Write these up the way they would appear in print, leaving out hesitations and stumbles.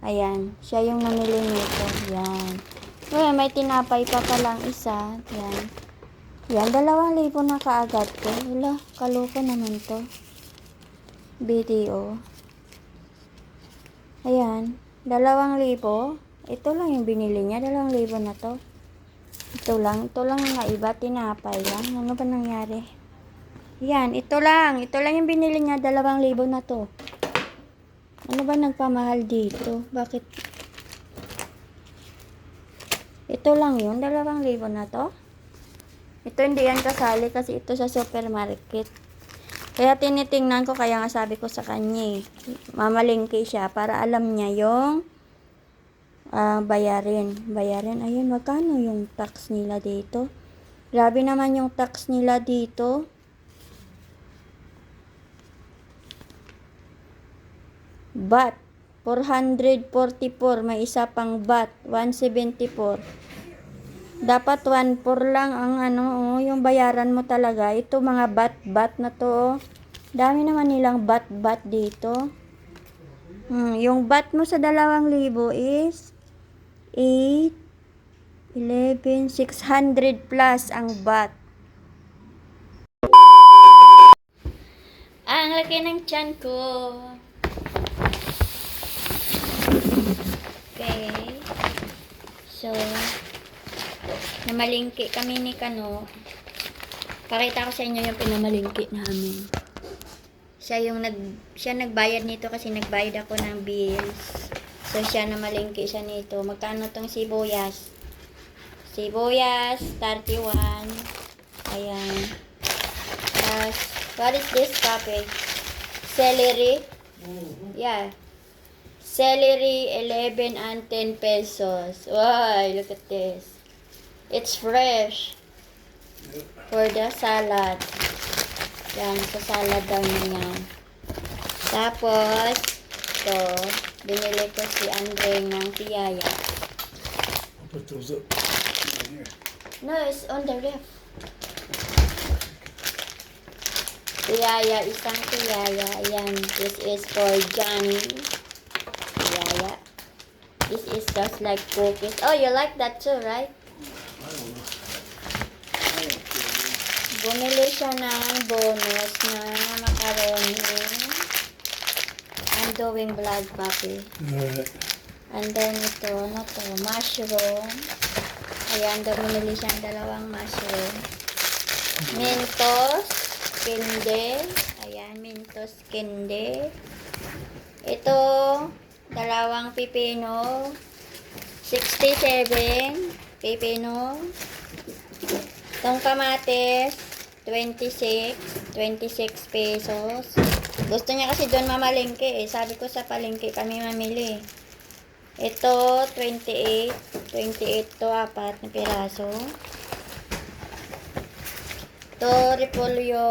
Ayan, siya yung namili nito. Yan. Ngayon, may tinapay pa palang isa. Yan. Yan, 2,000 na kaagad ko. Wala, kaloko naman to. Video. Ayan, 2,000. Ito lang yung binili niya, 2,000 na to. Ito lang yung iba, tinapay lang. Ano ba nangyari? Yan, ito lang yung binili niya, 2,000 na to. Ano ba nagpamahal dito? Bakit? Ito lang yun, 2,000 na to. Ito hindi yan kasali kasi ito sa supermarket. Kaya tinitingnan ko, kaya nga sabi ko sa kanya, mamalingki siya para alam niya yung bayarin. Ayun, magkano yung tax nila dito? Grabe naman yung tax nila dito. VAT 444, may isa pang VAT 174. Dapat 1,400 lang ang yung bayaran mo talaga. Ito mga bat na to. Dami naman nilang bat dito. Yung bat mo sa 2,000 is 8, 11, 600 plus ang bat. Ang laki ng tiyan ko. Okay. So, namalingki kami ni Kano. Pakita ko sa inyo yung pinamalingki namin. Siya nagbayad nito kasi nagbayad ako ng bills. So, siya namalingki siya nito. Magkano tong sibuyas? Sibuyas, 31. Ayan. Tapos, what is this topic? Celery? Yeah. Celery, 11 and 10 pesos. Wow, look at this. It's fresh. For the salad. Yan, sa salad daw niya yan. Tapos, ito, binili ko si Andre ng tiyaya. Put those up. No, it's on the ref. Tiyaya, isang tiyaya. Ayan, this is for Johnny. Tiyaya. This is just like cookies. Oh, you like that too, right? Bumili siya ng bonus na macaroni. I'm doing vlog, papi. Alright. And then ito, ano to? Mushroom. Ayan, bumili siya ng 2 mushroom. Mentos, kinde. Ayan, Mentos, kinde. Ito, 2 pipino. 67 pipino. Itong kamatis, 26 pesos. Gusto niya kasi doon mamalingki eh. Sabi ko sa palengke kami mamili. Ito, 28 to 4 na piraso. Ito, repolyo,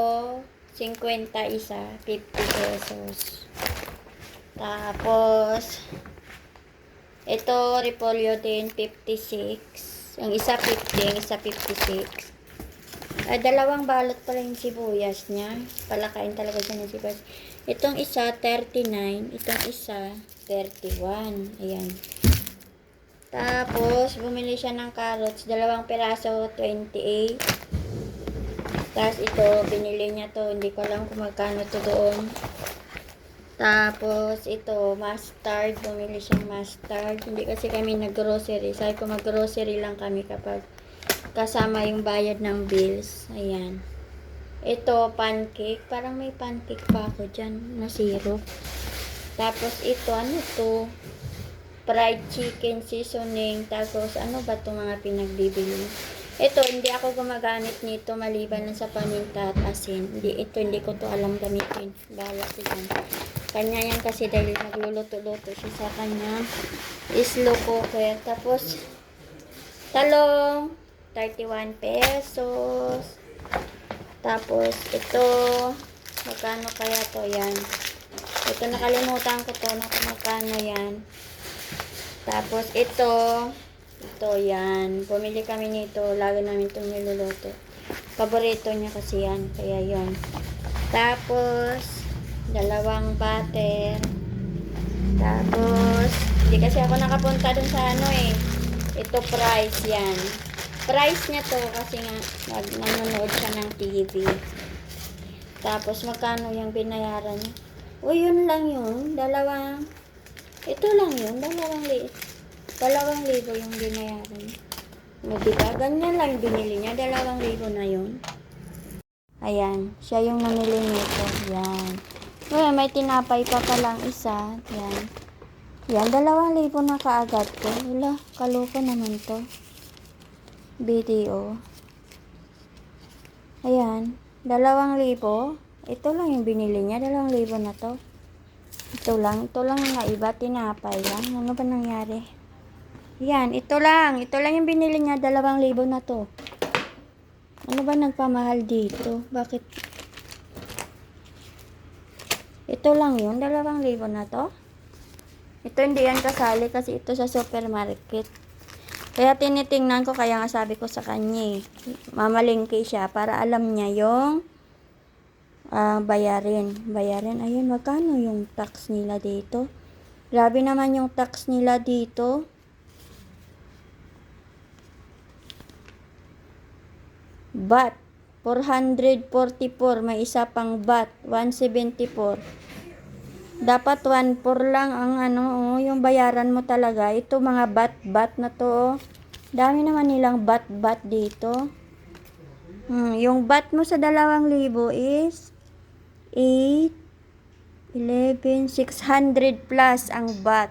50 isa, 50 pesos. Tapos, ito, repolyo din, 56. Yung isa 50, yung isa 56. Ay, 2 balot pala yung sibuyas niya. Palakain talaga siya ng sibuyas. Itong isa, 39. Itong isa, 31. Ayan. Tapos, bumili siya ng carrots. 2 piraso, 28. Tapos, ito, binili niya to. Hindi ko alam kung magkano to doon. Tapos, ito, mustard. Bumili siyang mustard. Hindi kasi kami nag-grocery. Sabi ko, mag-grocery lang kami kapag kasama yung bayad ng bills. Ayan. Ito, pancake. Parang may pancake pa ako dyan na syrup. Tapos, ito, ano to? Fried chicken seasoning. Tapos, ano ba itong mga pinagbibili? Ito, hindi ako gumagamit nito maliban na sa paminta at asin. Hindi ko to alam gamitin. Bahala ko dyan. Kanya yan kasi dahil nagluluto-luto siya sa kanya. Slow cooker. Tapos, talong. 31 pesos. Tapos, ito, magkano kaya to yan? Ito, nakalimutan ko to, magkano yan. Tapos, ito, yan. Bumili kami nito, lagi namin itong niluluto. Paborito niya kasi yan, kaya yon. Tapos, 2 butter. Tapos, hindi Hindi kasi ako nakapunta dun sa ano eh. Ito price yan. Price niya to kasi nga nanonood siya ng TV. Tapos magkano yung binayaran niya? Uy, yun lang yun. Ito lang yun. 2,000 yung binayaran niya. Diba? Ganyan lang yung binili niya. 2,000 na yun. Ayan. Siya yung namili nito. Yan. Uy, may tinapay pa palang isa. Yan. Yan. 2,000 na kaagad ko. Wala. Kaloko naman to. Video. Ayan. 2,000. Ito lang yung binili niya. 2,000 na to. Ito lang yung iba. Tinapay lang. Ano ba nangyari? Yan. Ito lang yung binili niya. 2,000 na to. Ano ba nagpamahal dito? Bakit? Ito lang yun. 2,000 na to. Ito hindi yan kasali kasi ito sa supermarket. Kaya tinitingnan ko, kaya nga sabi ko sa kanya, mamalingki siya para alam niya yung bayarin. Ayun, magkano yung tax nila dito? Grabe naman yung tax nila dito. VAT, 444. May isa pang VAT, 174. Dapat 1.4 lang ang yung bayaran mo talaga. Ito mga bat na to. Oh. Dami naman nilang bat dito. Yung bat mo sa 2,000 is 8, 11, 600 plus ang bat.